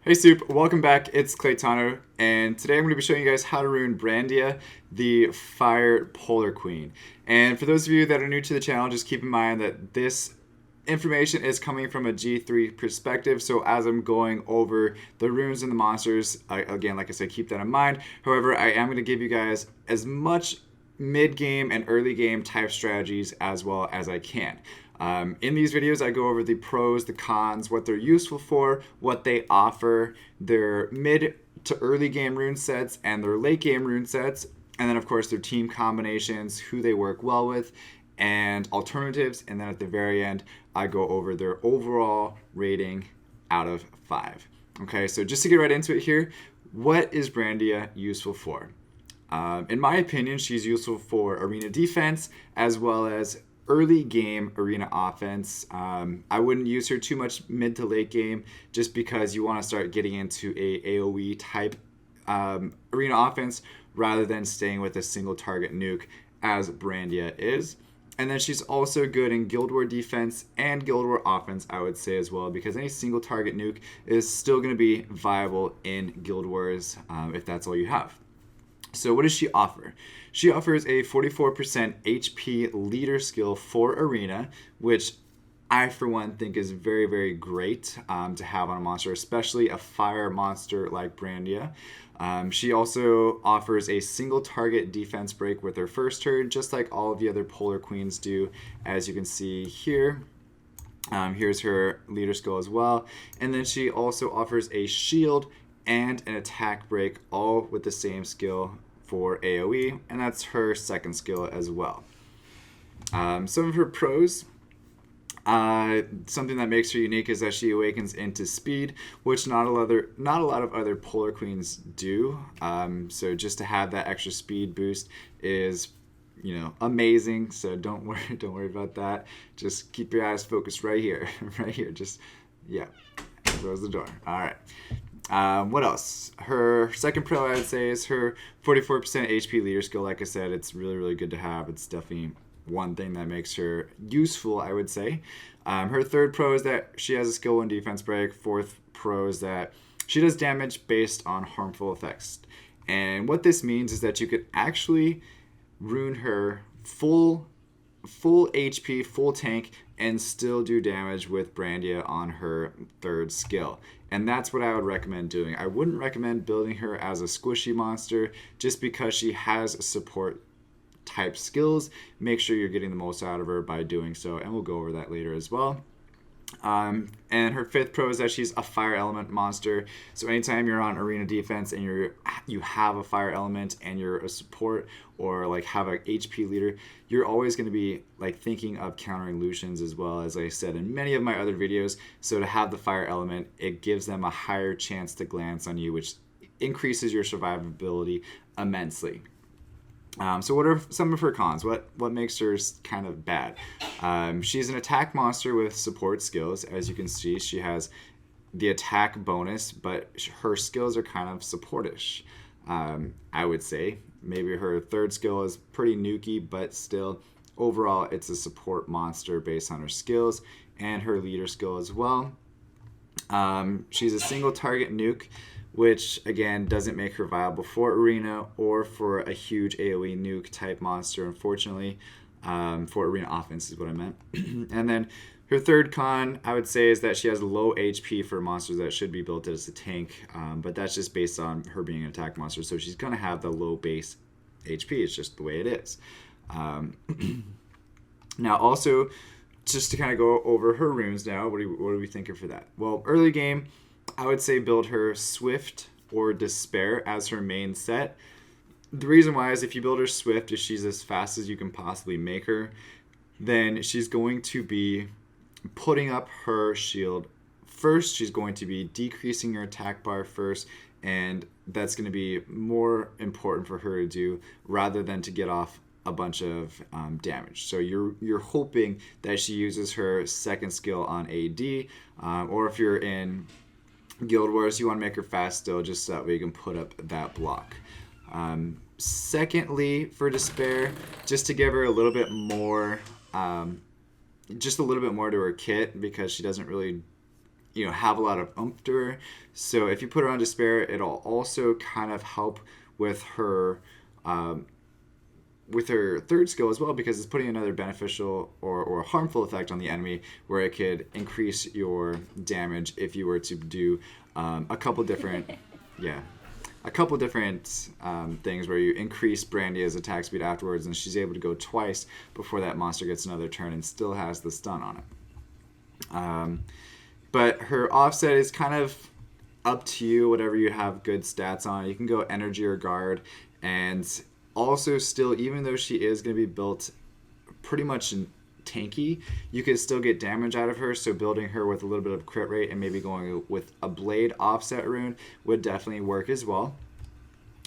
Hey Soup, welcome back. It's Claytano, and today I'm going to be showing you guys how to rune Brandia, the Fire Polar Queen. And for those of you that are new to the channel, just keep in mind that this information is coming from a G3 perspective, so as I'm going over the runes and the monsters, again, like I said, keep that in mind. However, I am going to give you guys as much mid-game and early game type strategies as well as I can. In these videos, I go over the pros, the cons, what they're useful for, what they offer, their mid to early game rune sets, and their late game rune sets, and then of course their team combinations, who they work well with, and alternatives. And then at the very end, I go over their overall rating out of 5. Okay, so just to get right into it here, what is Brandia useful for? In my opinion, she's useful for arena defense as well as early game arena offense. I wouldn't use her too much mid to late game just because you want to start getting into a AoE type arena offense rather than staying with a single target nuke as Brandia is. And then she's also good in Guild War defense and Guild War offense, I would say as well, because any single target nuke is still going to be viable in Guild Wars if that's all you have. So what does she offer? She offers a 44% HP leader skill for arena, which I, for one, think is very, very great to have on a monster, especially a fire monster like Brandia. She also offers a single target defense break with her first turn, just like all of the other Polar Queens do, as you can see here. Here's her leader skill as well. And then she also offers a shield and an attack break, all with the same skill for AoE, and that's her second skill as well. Some of her pros, something that makes her unique is that she awakens into speed, which not a lot of other Polar Queens do. So just to have that extra speed boost is, amazing. So don't worry about that. Just keep your eyes focused right here, right here. Just, yeah, close the door. All right. What else? Her second pro, I would say, is her 44% HP leader skill. Like I said, it's really, really good to have. It's definitely one thing that makes her useful, I would say. Her third pro is that she has a skill 1 defense break. Fourth pro is that she does damage based on harmful effects. And what this means is that you could actually rune her full HP, full tank, and still do damage with Brandia on her third skill. And that's what I would recommend doing. I wouldn't recommend building her as a squishy monster just because she has support type skills. Make sure you're getting the most out of her by doing so, and we'll go over that later as well. And her fifth pro is that she's a fire element monster. So anytime you're on arena defense and you have a fire element and you're a support or like have a HP leader, you're always going to be like thinking of countering Lucians as well, as I said in many of my other videos. So to have the fire element, it gives them a higher chance to glance on you, which increases your survivability immensely. So what are some of her cons? What makes her kind of bad? She's an attack monster with support skills. As you can see, she has the attack bonus, but her skills are kind of supportish. I would say maybe her third skill is pretty nukey, but still, overall, it's a support monster based on her skills and her leader skill as well. She's a single target nuke, which again doesn't make her viable for arena or for a huge AoE nuke type monster, unfortunately. For arena offense is what I meant. And then her third con, I would say, is that she has low HP for monsters that should be built as a tank, but that's just based on her being an attack monster, so she's going to have the low base HP. It's just the way it is. Now also, just to kind of go over her runes now, what are we thinking for that? Well, early game, I would say build her Swift or Despair as her main set. The reason why is if you build her Swift, if she's as fast as you can possibly make her, then she's going to be putting up her shield first. She's going to be decreasing her attack bar first, and that's going to be more important for her to do rather than to get off a bunch of damage. So you're hoping that she uses her second skill on AD, or if you're in Guild Wars, you want to make her fast still, just so that way you can put up that block. Secondly, for Despair, just to give her a little bit more, just a little bit more to her kit, because she doesn't really have a lot of oomph to her. So if you put her on Despair, it'll also kind of help with her third skill as well, because it's putting another beneficial or harmful effect on the enemy, where it could increase your damage if you were to do a couple different things where you increase Brandia's attack speed afterwards, and she's able to go twice before that monster gets another turn and still has the stun on it. But her offset is kind of up to you, whatever you have good stats on. You can go energy or guard, and also still, even though she is going to be built pretty much tanky, you can still get damage out of her. So building her with a little bit of crit rate and maybe going with a blade offset rune would definitely work as well.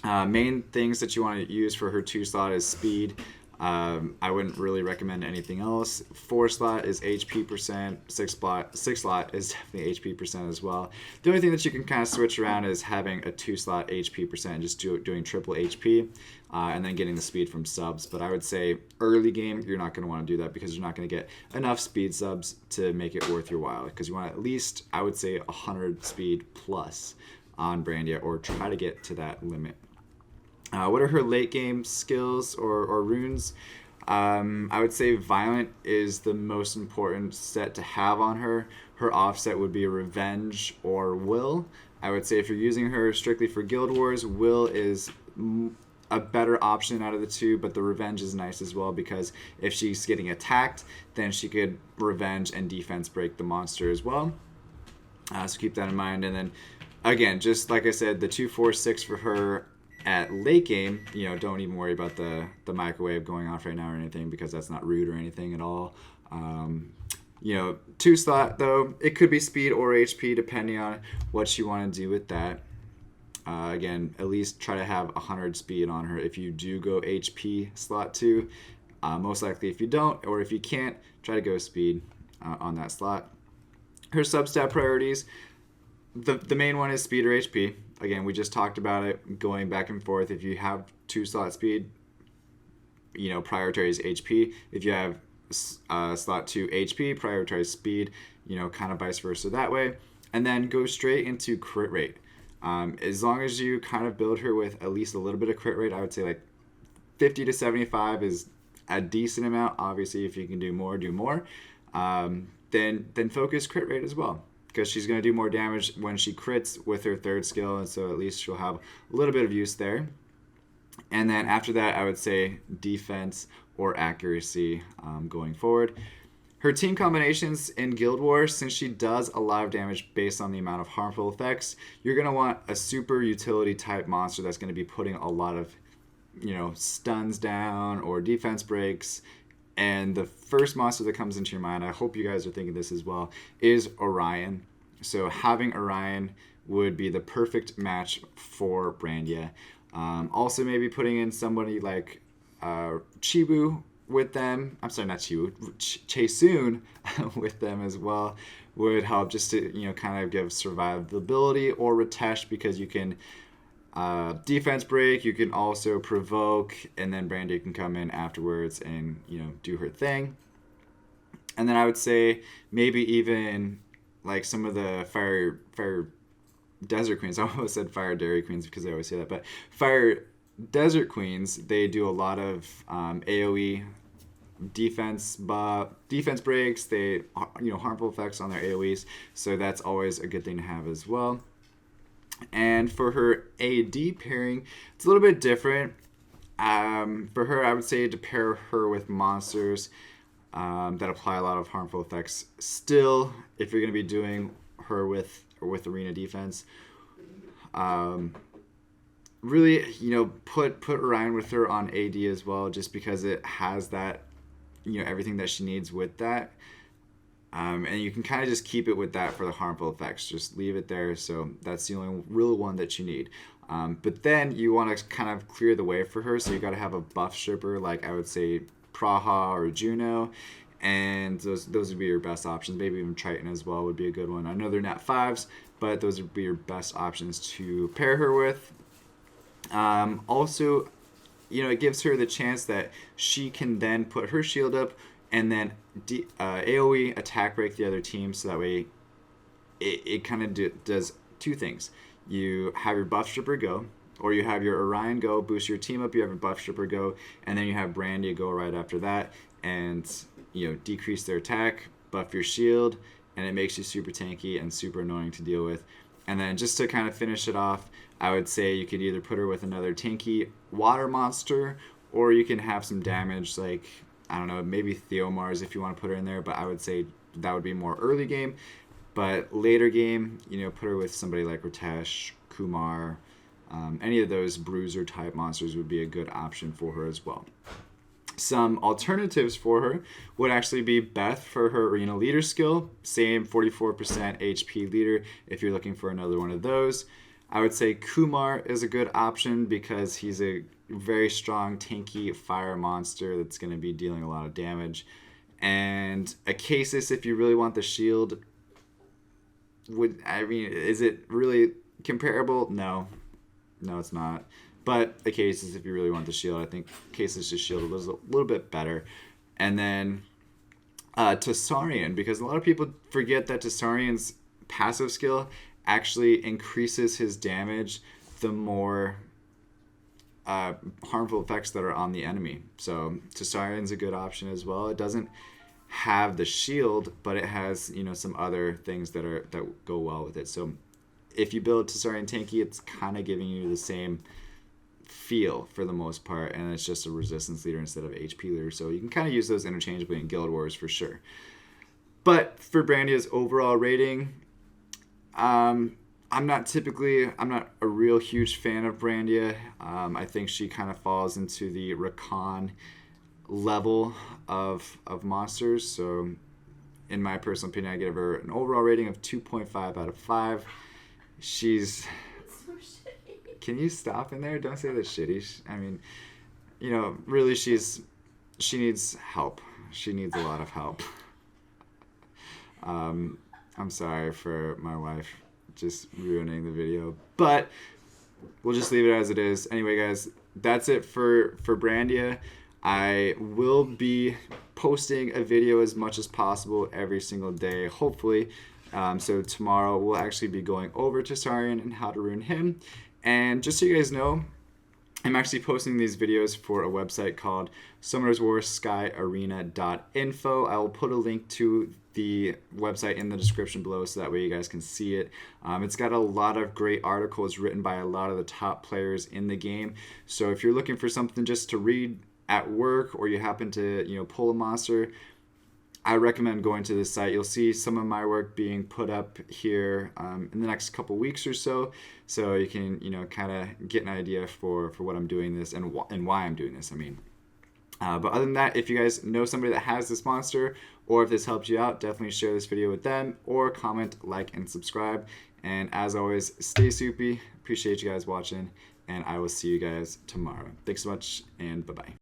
Main things that you want to use for her 2 slot is speed. I wouldn't really recommend anything else. 4 slot is HP percent. 6 slot is definitely HP percent as well. The only thing that you can kind of switch around is having a 2 slot HP percent, just doing triple HP, and then getting the speed from subs. But I would say early game, you're not going to want to do that, because you're not going to get enough speed subs to make it worth your while, because you want at least, I would say, 100 speed plus on Brandia, or try to get to that limit. What are her late game skills or runes? I would say Violent is the most important set to have on her. Her offset would be Revenge or Will. I would say if you're using her strictly for Guild Wars, Will is a better option out of the two, but the Revenge is nice as well, because if she's getting attacked, then she could Revenge and defense break the monster as well. So keep that in mind. And then again, just like I said, the 2, 4, 6 for her at late game, don't even worry about the microwave going off right now or anything, because that's not rude or anything at all. 2 slot though, it could be speed or HP depending on what you want to do with that. Again, at least try to have 100 speed on her if you do go HP slot 2. Most likely if you don't, or if you can't, try to go speed on that slot. Her substat priorities, the main one is speed or HP. Again, we just talked about it, going back and forth. If you have 2 slot speed, prioritize HP. If you have slot 2 HP, prioritize speed, kind of vice versa that way. And then go straight into crit rate. As long as you kind of build her with at least a little bit of crit rate, I would say like 50 to 75 is a decent amount. Obviously, if you can do more, do more. Then focus crit rate as well, because she's going to do more damage when she crits with her 3rd skill, and so at least she'll have a little bit of use there. And then after that, I would say defense or accuracy going forward. Her team combinations in Guild Wars, since she does a lot of damage based on the amount of harmful effects, you're going to want a super utility type monster that's going to be putting a lot of stuns down or defense breaks. And the first monster that comes into your mind, I hope you guys are thinking this as well, is Orion. So having Orion would be the perfect match for Brandia. Also maybe putting in somebody like Chibu with them. I'm sorry, not Chibu, Chaesoon with them as well would help, just to kind of give survivability, or Ritesh, because you can defense break, you can also provoke, and then Brandia can come in afterwards and do her thing. And then I would say maybe even like some of the fire desert queens. I almost said fire dairy queens because I always say that, but fire desert queens, they do a lot of AoE defense breaks. They harmful effects on their AoEs, so that's always a good thing to have as well. And for her AD pairing, it's a little bit different. For her, I would say to pair her with monsters that apply a lot of harmful effects. Still, if you're going to be doing her with arena defense, really, put Orion with her on AD as well, just because it has that, everything that she needs with that. And you can kind of just keep it with that for the harmful effects. Just leave it there. So that's the only real one that you need. But then you want to kind of clear the way for her. So you got to have a buff stripper, like I would say Praha or Juno. And those would be your best options. Maybe even Triton as well would be a good one. I know they're not 5s, but those would be your best options to pair her with. Also, it gives her the chance that she can then put her shield up and then AoE attack break the other team, so that way it kind of does two things. You have your buff stripper go, or you have your Orion go, boost your team up. You have a buff stripper go, and then you have Brandia go right after that, and decrease their attack, buff your shield, and it makes you super tanky and super annoying to deal with. And then just to kind of finish it off, I would say you could either put her with another tanky water monster, or you can have some damage like, I don't know, maybe Theomars if you want to put her in there, but I would say that would be more early game. But later game, put her with somebody like Ritesh, Kumar, any of those bruiser type monsters would be a good option for her as well. Some alternatives for her would actually be Beth for her arena leader skill, same 44% HP leader if you're looking for another one of those. I would say Kumar is a good option because he's a very strong tanky fire monster that's going to be dealing a lot of damage. And Acasis if you really want the shield. Is it really comparable? No, it's not. But Acasis, if you really want the shield, I think Acasis' shield was a little bit better. And then Tessarian, because a lot of people forget that Tessarian's passive skill actually increases his damage the more harmful effects that are on the enemy. So Tessarian's a good option as well. It doesn't have the shield, but it has some other things that go well with it. So if you build Tessarian tanky, it's kind of giving you the same feel for the most part, and it's just a resistance leader instead of HP leader, so you can kind of use those interchangeably in Guild Wars for sure. But for Brandia's overall rating, I'm not a real huge fan of Brandia. I think she kind of falls into the Rakan level of monsters, so in my personal opinion, I give her an overall rating of 2.5 out of 5. She's Can you stop in there? Don't say that shitty. I mean, really, she needs help. She needs a lot of help. I'm sorry for my wife just ruining the video, but we'll just leave it as it is. Anyway, guys, that's it for Brandia. I will be posting a video as much as possible every single day, hopefully. So tomorrow we'll actually be going over to Tessarian and how to rune him. And just so you guys know, I'm actually posting these videos for a website called summonerswarskyarena.info. I will put a link to the website in the description below so that way you guys can see it. It's got a lot of great articles written by a lot of the top players in the game. So if you're looking for something just to read at work, or you happen to pull a monster, I recommend going to this site. You'll see some of my work being put up here in the next couple weeks or so you can kind of get an idea for what I'm doing this and why I'm doing this. But other than that, if you guys know somebody that has this monster, or if this helped you out, definitely share this video with them, or comment, like, and subscribe. And as always, stay soupy. Appreciate you guys watching, and I will see you guys tomorrow. Thanks so much, and bye-bye.